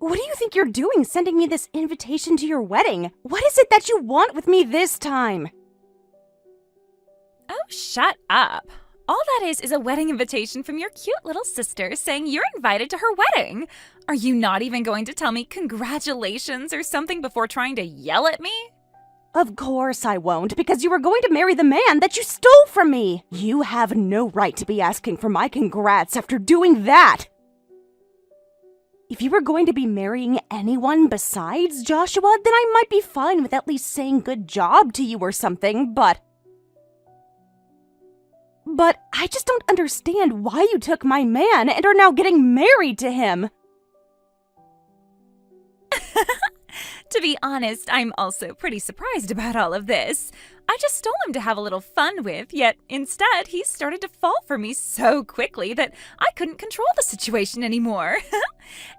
What do you think you're doing sending me this invitation to your wedding? What is it that you want with me this time? Oh, shut up. All that is a wedding invitation from your cute little sister saying you're invited to her wedding. Are you not even going to tell me congratulations or something before trying to yell at me? Of course I won't, because you were going to marry the man that you stole from me. You have no right to be asking for my congrats after doing that. If you were going to be marrying anyone besides Joshua, then I might be fine with at least saying good job to you or something, but I just don't understand why you took my man and are now getting married to him. To be honest, I'm also pretty surprised about all of this. I just stole him to have a little fun with, yet instead he started to fall for me so quickly that I couldn't control the situation anymore.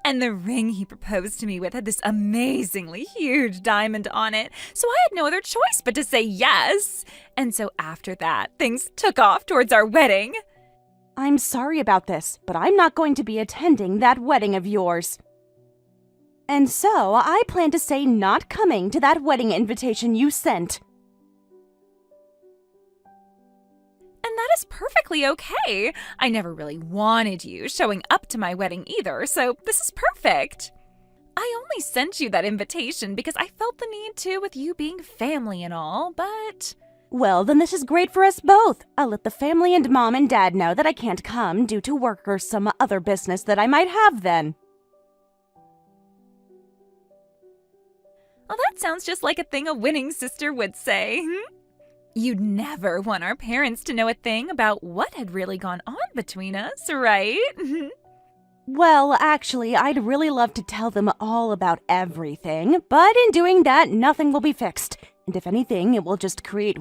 And the ring he proposed to me with had this amazingly huge diamond on it, so I had no other choice but to say yes. And so after that, things took off towards our wedding. I'm sorry about this, but I'm not going to be attending that wedding of yours. And so, I plan to say not coming to that wedding invitation you sent. And that is perfectly okay. I never really wanted you showing up to my wedding either, so this is perfect. I only sent you that invitation because I felt the need to with you being family and all, but... Well, then this is great for us both. I'll let the family and mom and dad know that I can't come due to work or some other business that I might have then. Well, that sounds just like a thing a winning sister would say. You'd never want our parents to know a thing about what had really gone on between us, right? Well, actually, I'd really love to tell them all about everything, but in doing that, nothing will be fixed. And if anything, it will just create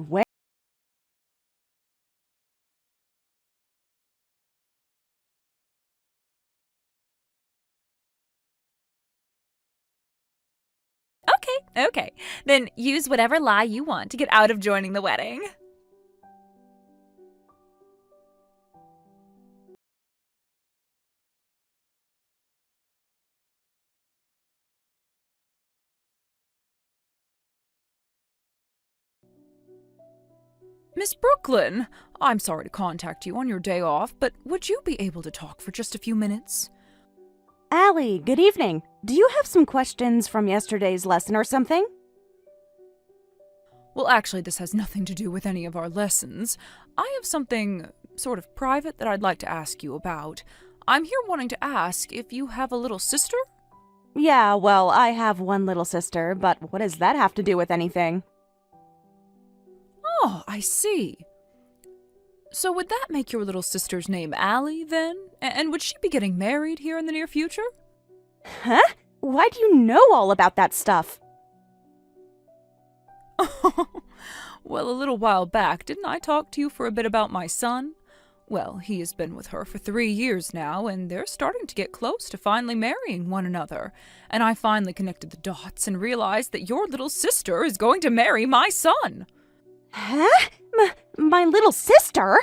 Okay. Then use whatever lie you want to get out of joining the wedding. Miss Brooklyn, I'm sorry to contact you on your day off, but would you be able to talk for just a few minutes? Allie, good evening. Do you have some questions from yesterday's lesson or something? Well, actually, this has nothing to do with any of our lessons. I have something sort of private that I'd like to ask you about. I'm here wanting to ask if you have a little sister? Yeah, well, I have one little sister, but what does that have to do with anything? Oh, I see. So would that make your little sister's name Allie, then? And would she be getting married here in the near future? Huh? Why do you know all about that stuff? Well, a little while back, didn't I talk to you for a bit about my son? Well, he has been with her for 3 years now, and they're starting to get close to finally marrying one another. And I finally connected the dots and realized that your little sister is going to marry my son. Huh? My little sister?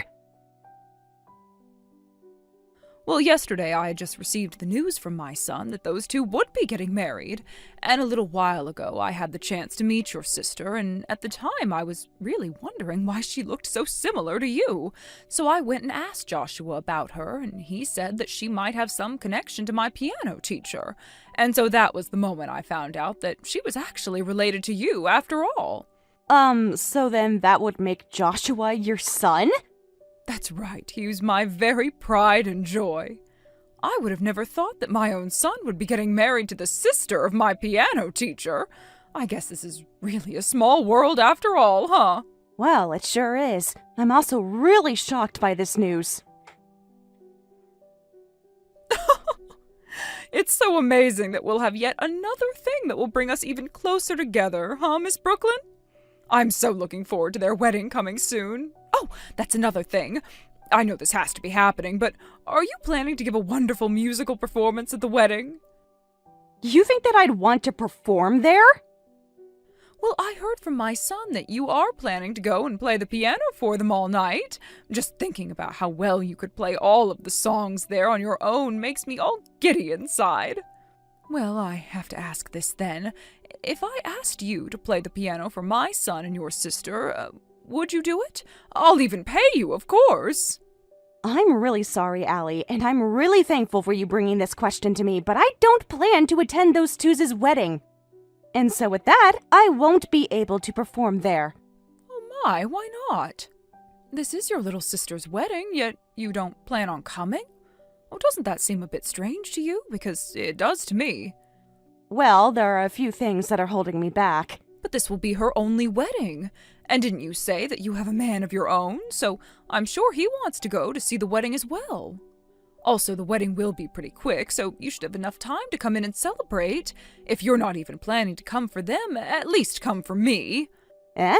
Well, yesterday I had just received the news from my son that those two would be getting married, and a little while ago I had the chance to meet your sister, and at the time I was really wondering why she looked so similar to you. So I went and asked Joshua about her, and he said that she might have some connection to my piano teacher. And so that was the moment I found out that she was actually related to you after all. So then that would make Joshua your son? That's right, he was my very pride and joy. I would have never thought that my own son would be getting married to the sister of my piano teacher. I guess this is really a small world after all, huh? Well, it sure is. I'm also really shocked by this news. It's so amazing that we'll have yet another thing that will bring us even closer together, huh, Miss Brooklyn? I'm so looking forward to their wedding coming soon. Oh, that's another thing. I know this has to be happening, but are you planning to give a wonderful musical performance at the wedding? You think that I'd want to perform there? Well, I heard from my son that you are planning to go and play the piano for them all night. Just thinking about how well you could play all of the songs there on your own makes me all giddy inside. Well, I have to ask this then. If I asked you to play the piano for my son and your sister, would you do it? I'll even pay you, of course. I'm really sorry, Allie, and I'm really thankful for you bringing this question to me, but I don't plan to attend those two's wedding. And so with that, I won't be able to perform there. Oh my, why not? This is your little sister's wedding, yet you don't plan on coming? Oh, doesn't that seem a bit strange to you? Because it does to me. Well, there are a few things that are holding me back. But this will be her only wedding. And didn't you say that you have a man of your own? So I'm sure he wants to go to see the wedding as well. Also, the wedding will be pretty quick, so you should have enough time to come in and celebrate. If you're not even planning to come for them, at least come for me. Eh?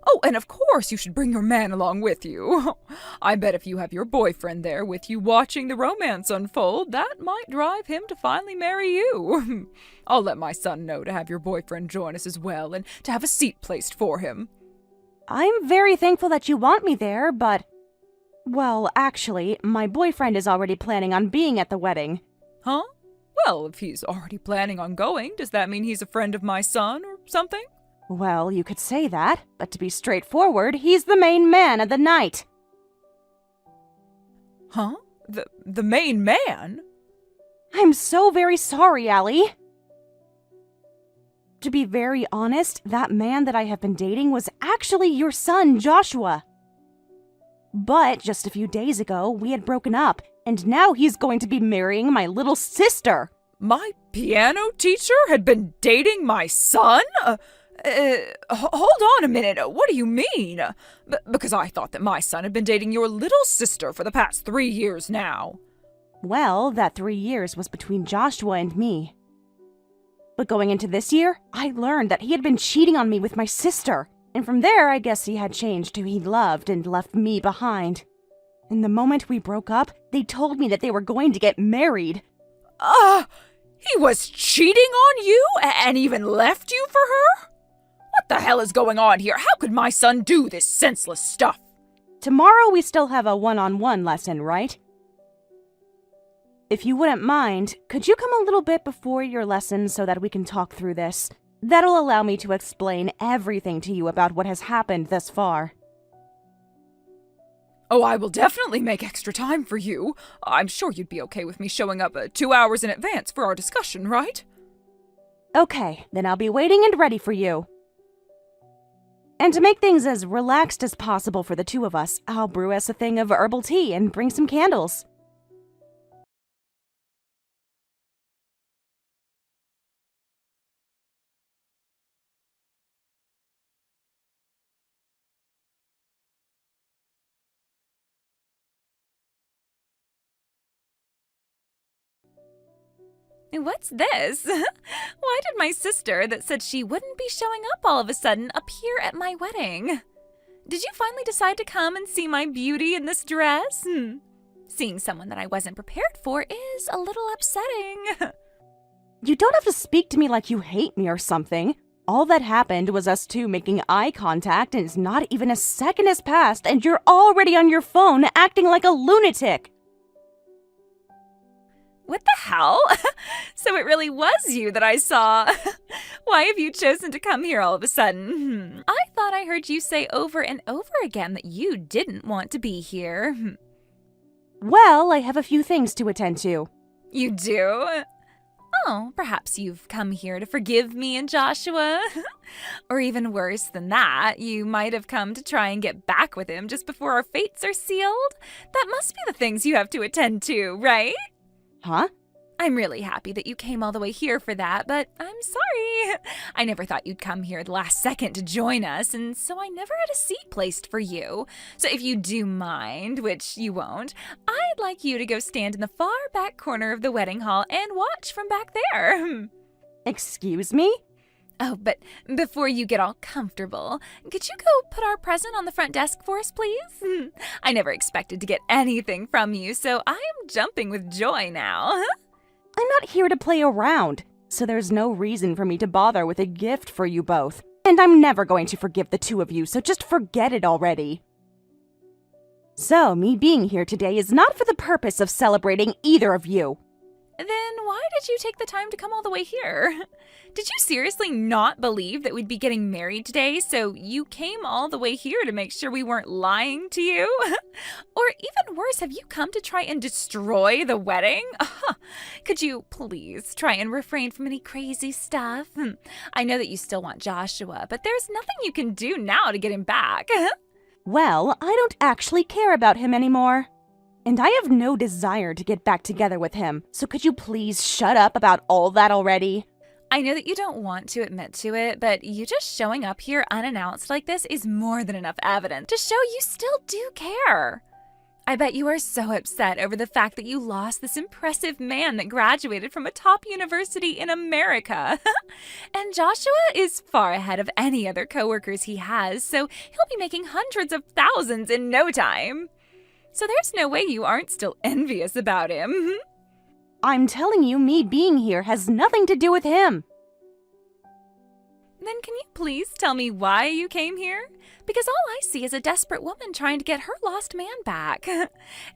Oh, and of course you should bring your man along with you. I bet if you have your boyfriend there with you watching the romance unfold, that might drive him to finally marry you. I'll let my son know to have your boyfriend join us as well and to have a seat placed for him. I'm very thankful that you want me there, but... Well, actually, my boyfriend is already planning on being at the wedding. Huh? Well, if he's already planning on going, does that mean he's a friend of my son or something? Well, you could say that, but to be straightforward, he's the main man of the night. Huh? The main man? I'm so very sorry, Allie. To be very honest, that man that I have been dating was actually your son, Joshua. But just a few days ago, we had broken up, and now he's going to be marrying my little sister. My piano teacher had been dating my son? Hold on a minute. What do you mean? Because I thought that my son had been dating your little sister for the past 3 years now. Well, that 3 years was between Joshua and me. But going into this year, I learned that he had been cheating on me with my sister. And from there, I guess he had changed who he loved and left me behind. And the moment we broke up, they told me that they were going to get married. He was cheating on you and even left you for her? What the hell is going on here? How could my son do this senseless stuff? Tomorrow we still have a one-on-one lesson, right? If you wouldn't mind, could you come a little bit before your lesson so that we can talk through this? That'll allow me to explain everything to you about what has happened thus far. Oh, I will definitely make extra time for you. I'm sure you'd be okay with me showing up 2 hours in advance for our discussion, right? Okay, then I'll be waiting and ready for you. And to make things as relaxed as possible for the two of us, I'll brew us a thing of herbal tea and bring some candles. What's this? Why did my sister that said she wouldn't be showing up all of a sudden appear at my wedding? Did you finally decide to come and see my beauty in this dress? Seeing someone that I wasn't prepared for is a little upsetting. You don't have to speak to me like you hate me or something. All that happened was us two making eye contact, and not even a second has passed, and you're already on your phone acting like a lunatic. What the hell? So it really was you that I saw. Why have you chosen to come here all of a sudden? I thought I heard you say over and over again that you didn't want to be here. Well, I have a few things to attend to. You do? Oh, perhaps you've come here to forgive me and Joshua. Or even worse than that, you might have come to try and get back with him just before our fates are sealed. That must be the things you have to attend to, right? Huh? I'm really happy that you came all the way here for that, but I'm sorry. I never thought you'd come here the last second to join us, and so I never had a seat placed for you. So if you do mind, which you won't, I'd like you to go stand in the far back corner of the wedding hall and watch from back there. Excuse me? Oh, but before you get all comfortable, could you go put our present on the front desk for us, please? I never expected to get anything from you, so I am jumping with joy now. I'm not here to play around, so there's no reason for me to bother with a gift for you both. And I'm never going to forgive the two of you, so just forget it already. So, me being here today is not for the purpose of celebrating either of you. Then why did you take the time to come all the way here? Did you seriously not believe that we'd be getting married today, so you came all the way here to make sure we weren't lying to you? Or even worse, have you come to try and destroy the wedding? Could you please try and refrain from any crazy stuff? I know that you still want Joshua, but there's nothing you can do now to get him back. Well, I don't actually care about him anymore. And I have no desire to get back together with him, so could you please shut up about all that already? I know that you don't want to admit to it, but you just showing up here unannounced like this is more than enough evidence to show you still do care. I bet you are so upset over the fact that you lost this impressive man that graduated from a top university in America. And Joshua is far ahead of any other coworkers he has, so he'll be making hundreds of thousands in no time. So there's no way you aren't still envious about him. I'm telling you, me being here has nothing to do with him. Then can you please tell me why you came here? Because all I see is a desperate woman trying to get her lost man back.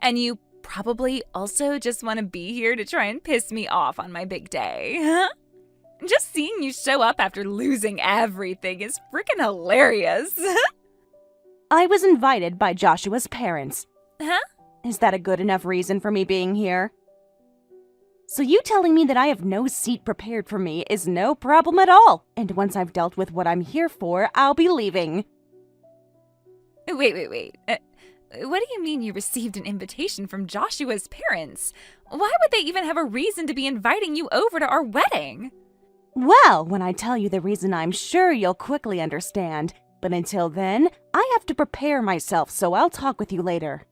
And you probably also just want to be here to try and piss me off on my big day. Just seeing you show up after losing everything is freaking hilarious. I was invited by Joshua's parents. Huh? Is that a good enough reason for me being here? So you telling me that I have no seat prepared for me is no problem at all. And once I've dealt with what I'm here for, I'll be leaving. Wait. What do you mean you received an invitation from Joshua's parents? Why would they even have a reason to be inviting you over to our wedding? Well, when I tell you the reason, I'm sure you'll quickly understand. But until then, I have to prepare myself, so I'll talk with you later.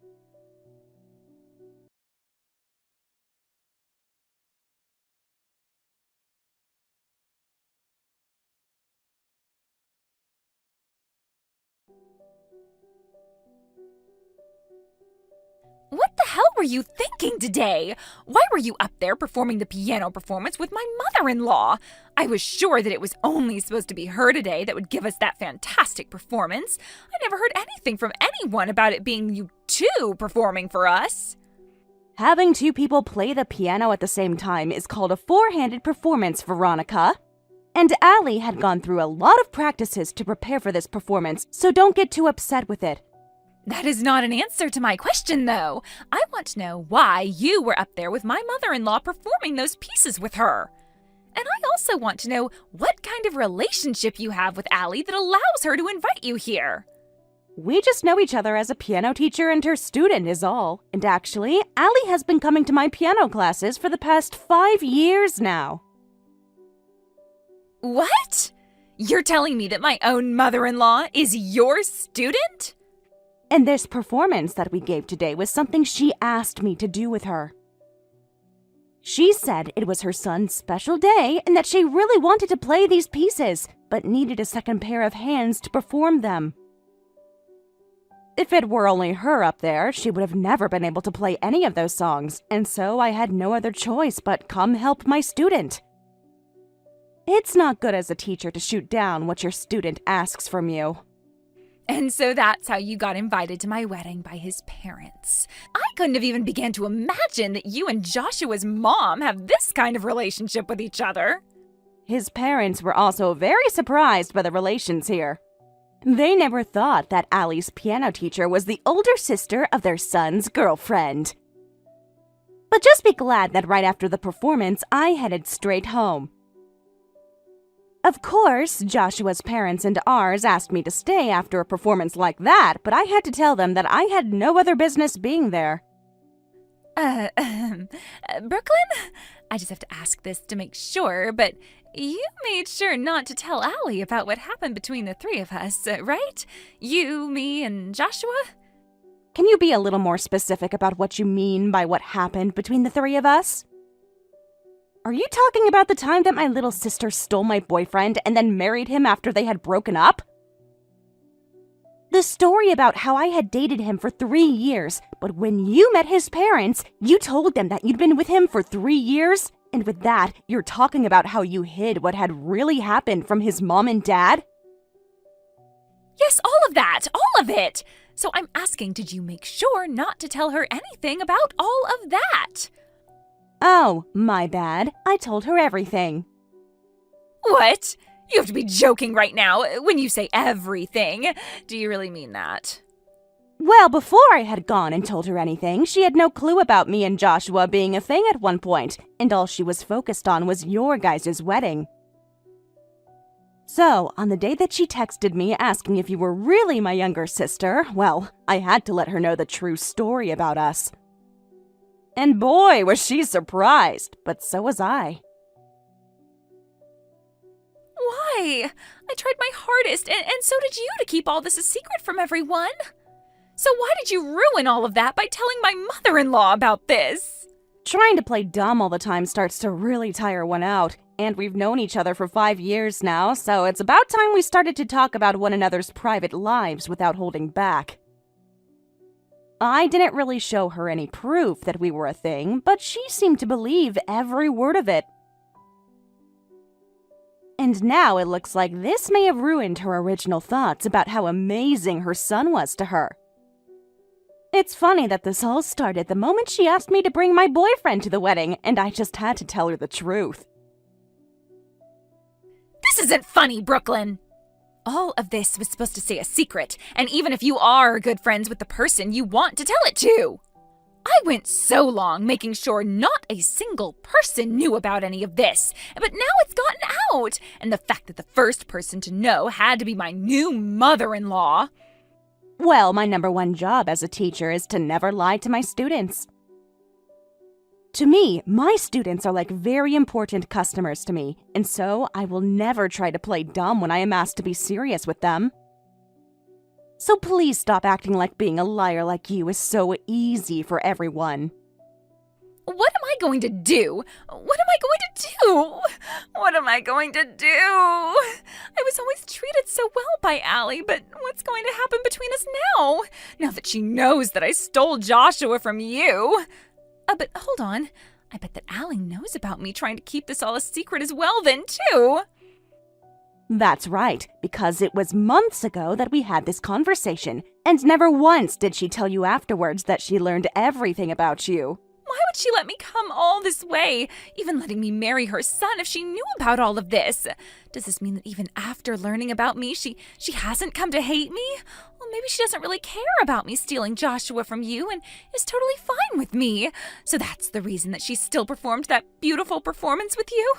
What the hell were you thinking today? Why were you up there performing the piano performance with my mother-in-law? I was sure that it was only supposed to be her today that would give us that fantastic performance. I never heard anything from anyone about it being you two performing for us. Having two people play the piano at the same time is called a four-handed performance, Veronica. And Allie had gone through a lot of practices to prepare for this performance, so don't get too upset with it. That is not an answer to my question, though. I want to know why you were up there with my mother-in-law performing those pieces with her. And I also want to know what kind of relationship you have with Allie that allows her to invite you here. We just know each other as a piano teacher and her student is all. And actually, Allie has been coming to my piano classes for the past 5 years now. What? You're telling me that my own mother-in-law is your student? And this performance that we gave today was something she asked me to do with her. She said it was her son's special day and that she really wanted to play these pieces, but needed a second pair of hands to perform them. If it were only her up there, she would have never been able to play any of those songs, and so I had no other choice but come help my student. It's not good as a teacher to shoot down what your student asks from you. And so that's how you got invited to my wedding by his parents. I couldn't have even begun to imagine that you and Joshua's mom have this kind of relationship with each other. His parents were also very surprised by the relations here. They never thought that Allie's piano teacher was the older sister of their son's girlfriend. But just be glad that right after the performance, I headed straight home. Of course, Joshua's parents and ours asked me to stay after a performance like that, but I had to tell them that I had no other business being there. Brooklyn? I just have to ask this to make sure, but you made sure not to tell Allie about what happened between the three of us, right? You, me, and Joshua? Can you be a little more specific about what you mean by what happened between the three of us? Are you talking about the time that my little sister stole my boyfriend and then married him after they had broken up? The story about how I had dated him for 3 years, but when you met his parents, you told them that you'd been with him for 3 years? And with that, you're talking about how you hid what had really happened from his mom and dad? Yes, all of that! All of it! So I'm asking, did you make sure not to tell her anything about all of that? Oh, my bad. I told her everything. What? You have to be joking right now when you say everything. Do you really mean that? Well, before I had gone and told her anything, she had no clue about me and Joshua being a thing at one point, and all she was focused on was your guys' wedding. So, on the day that she texted me asking if you were really my younger sister, well, I had to let her know the true story about us. And boy, was she surprised, but so was I. Why? I tried my hardest, and so did you, to keep all this a secret from everyone. So why did you ruin all of that by telling my mother-in-law about this? Trying to play dumb all the time starts to really tire one out, and we've known each other for 5 years now, so it's about time we started to talk about one another's private lives without holding back. I didn't really show her any proof that we were a thing, but she seemed to believe every word of it. And now it looks like this may have ruined her original thoughts about how amazing her son was to her. It's funny that this all started the moment she asked me to bring my boyfriend to the wedding, and I just had to tell her the truth. This isn't funny, Brooklyn. All of this was supposed to stay a secret, and even if you are good friends with the person you want to tell it to. I went so long making sure not a single person knew about any of this, but now it's gotten out, and the fact that the first person to know had to be my new mother-in-law. Well, my number one job as a teacher is to never lie to my students. To me, my students are like very important customers to me, and so I will never try to play dumb when I am asked to be serious with them. So please stop acting like being a liar like you is so easy for everyone. What am I going to do? What am I going to do? What am I going to do? I was always treated so well by Allie, but what's going to happen between us now? Now that she knows that I stole Joshua from you. But hold on. I bet that Allie knows about me trying to keep this all a secret as well then, too. That's right, because it was months ago that we had this conversation, and never once did she tell you afterwards that she learned everything about you. Why would she let me come all this way, even letting me marry her son if she knew about all of this? Does this mean that even after learning about me, she hasn't come to hate me? Well, maybe she doesn't really care about me stealing Joshua from you and is totally fine with me. So that's the reason that she still performed that beautiful performance with you?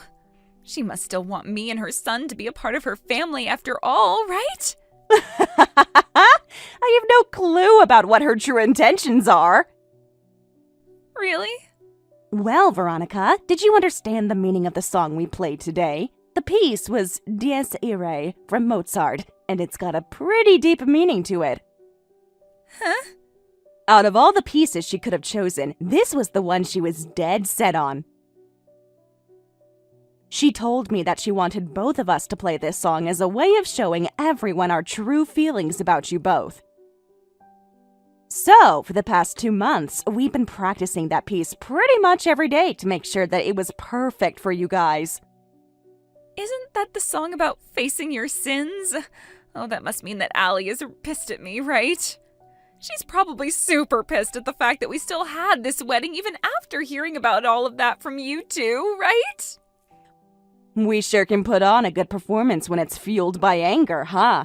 She must still want me and her son to be a part of her family after all, right? I have no clue about what her true intentions are. Really? Well, Veronica, did you understand the meaning of the song we played today? The piece was Dies Irae from Mozart, and it's got a pretty deep meaning to it. Huh? Out of all the pieces she could have chosen, this was the one she was dead set on. She told me that she wanted both of us to play this song as a way of showing everyone our true feelings about you both. So, for the past 2 months, we've been practicing that piece pretty much every day to make sure that it was perfect for you guys. Isn't that the song about facing your sins? Oh, that must mean that Allie is pissed at me, right? She's probably super pissed at the fact that we still had this wedding even after hearing about all of that from you two, right? We sure can put on a good performance when it's fueled by anger, huh?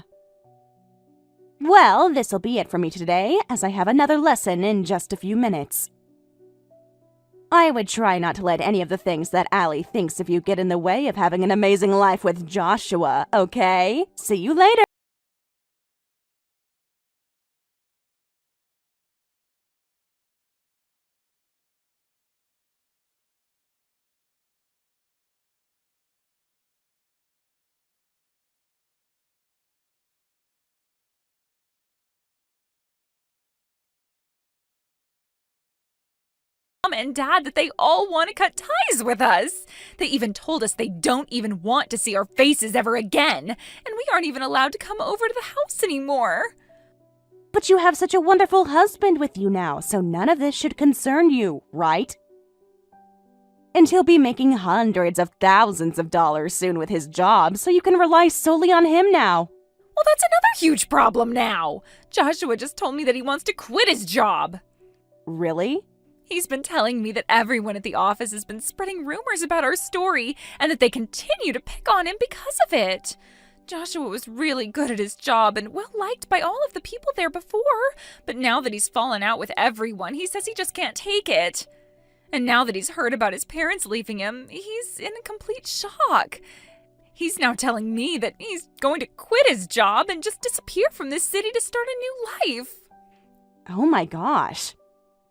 Well, this'll be it for me today, as I have another lesson in just a few minutes. I would try not to let any of the things that Allie thinks of you get in the way of having an amazing life with Joshua, okay? See you later! Mom and Dad that they all want to cut ties with us. They even told us they don't even want to see our faces ever again, and we aren't even allowed to come over to the house anymore. But you have such a wonderful husband with you now, so none of this should concern you, right? And he'll be making hundreds of thousands of dollars soon with his job, so you can rely solely on him now. Well, that's another huge problem now. Joshua just told me that he wants to quit his job. Really? He's been telling me that everyone at the office has been spreading rumors about our story and that they continue to pick on him because of it. Joshua was really good at his job and well liked by all of the people there before, but now that he's fallen out with everyone, he says he just can't take it. And now that he's heard about his parents leaving him, he's in a complete shock. He's now telling me that he's going to quit his job and just disappear from this city to start a new life. Oh my gosh.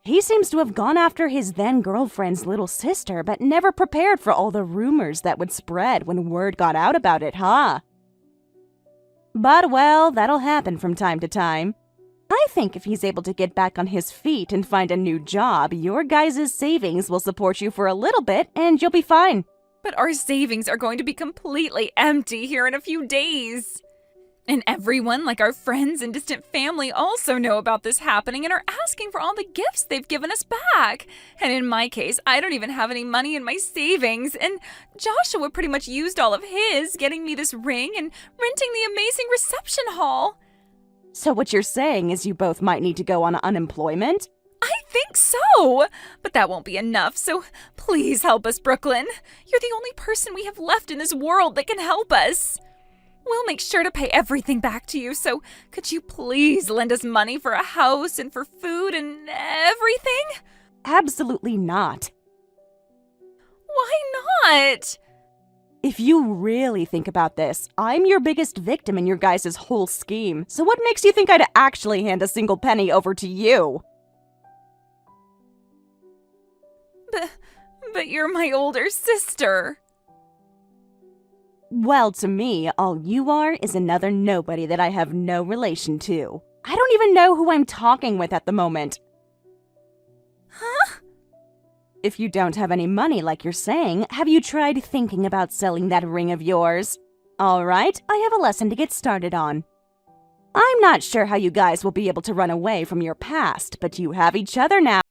He seems to have gone after his then-girlfriend's little sister, but never prepared for all the rumors that would spread when word got out about it, huh? But, well, that'll happen from time to time. I think if he's able to get back on his feet and find a new job, your guys' savings will support you for a little bit and you'll be fine. But our savings are going to be completely empty here in a few days. And everyone, like our friends and distant family, also know about this happening and are asking for all the gifts they've given us back. And in my case, I don't even have any money in my savings. And Joshua pretty much used all of his, getting me this ring and renting the amazing reception hall. So what you're saying is you both might need to go on unemployment? I think so, but that won't be enough, so please help us, Brooklyn. You're the only person we have left in this world that can help us. We'll make sure to pay everything back to you, so could you please lend us money for a house and for food and everything? Absolutely not. Why not? If you really think about this, I'm your biggest victim in your guys' whole scheme, so what makes you think I'd actually hand a single penny over to you? But you're my older sister. Well, to me, all you are is another nobody that I have no relation to. I don't even know who I'm talking with at the moment. Huh? If you don't have any money like you're saying, have you tried thinking about selling that ring of yours? All right, I have a lesson to get started on. I'm not sure how you guys will be able to run away from your past, but you have each other now.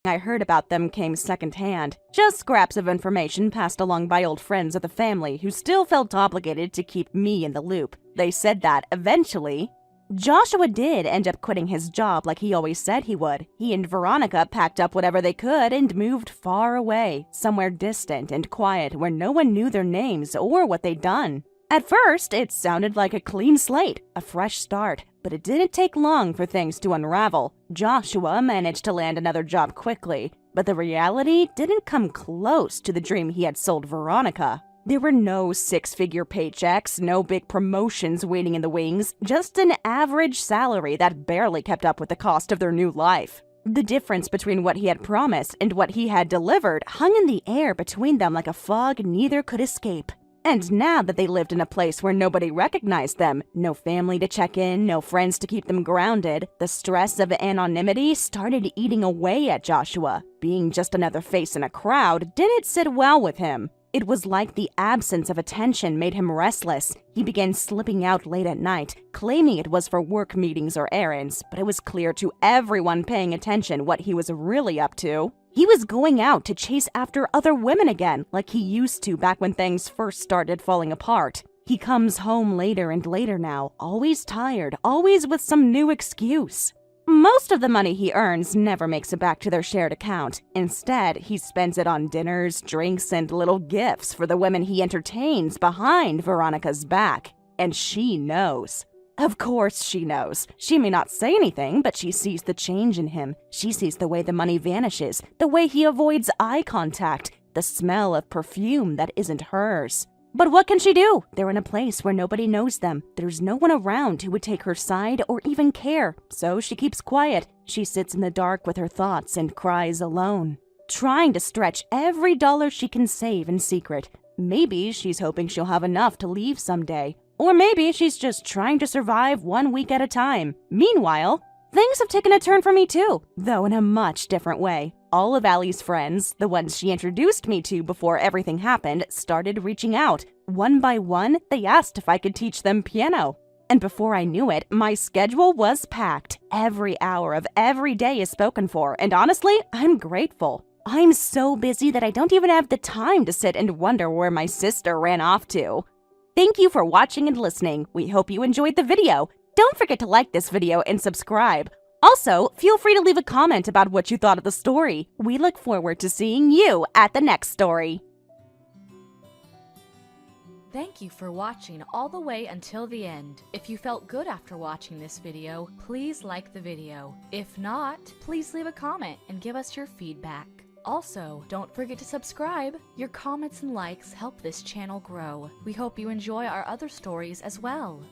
I heard about them came secondhand, just scraps of information passed along by old friends of the family who still felt obligated to keep me in the loop. They said that, eventually, Joshua did end up quitting his job like he always said he would. He and Veronica packed up whatever they could and moved far away, somewhere distant and quiet where no one knew their names or what they'd done. At first, it sounded like a clean slate, a fresh start, but it didn't take long for things to unravel. Joshua managed to land another job quickly, but the reality didn't come close to the dream he had sold Veronica. There were no six-figure paychecks, no big promotions waiting in the wings, just an average salary that barely kept up with the cost of their new life. The difference between what he had promised and what he had delivered hung in the air between them like a fog neither could escape. And now that they lived in a place where nobody recognized them, no family to check in, no friends to keep them grounded, the stress of anonymity started eating away at Joshua. Being just another face in a crowd didn't sit well with him. It was like the absence of attention made him restless. He began slipping out late at night, claiming it was for work meetings or errands, but it was clear to everyone paying attention what he was really up to. He was going out to chase after other women again, like he used to back when things first started falling apart. He comes home later and later now, always tired, always with some new excuse. Most of the money he earns never makes it back to their shared account. Instead, he spends it on dinners, drinks, and little gifts for the women he entertains behind Veronica's back. And she knows. Of course she knows. She may not say anything, but she sees the change in him. She sees the way the money vanishes, the way he avoids eye contact, the smell of perfume that isn't hers. But what can she do? They're in a place where nobody knows them. There's no one around who would take her side or even care. So she keeps quiet. She sits in the dark with her thoughts and cries alone, trying to stretch every dollar she can save in secret. Maybe she's hoping she'll have enough to leave someday. Or maybe she's just trying to survive 1 week at a time. Meanwhile, things have taken a turn for me too, though in a much different way. All of Allie's friends, the ones she introduced me to before everything happened, started reaching out. One by one, they asked if I could teach them piano. And before I knew it, my schedule was packed. Every hour of every day is spoken for, and honestly, I'm grateful. I'm so busy that I don't even have the time to sit and wonder where my sister ran off to. Thank you for watching and listening. We hope you enjoyed the video. Don't forget to like this video and subscribe. Also, feel free to leave a comment about what you thought of the story. We look forward to seeing you at the next story. Thank you for watching all the way until the end. If you felt good after watching this video, please like the video. If not, please leave a comment and give us your feedback. Also, don't forget to subscribe. Your comments and likes help this channel grow. We hope you enjoy our other stories as well.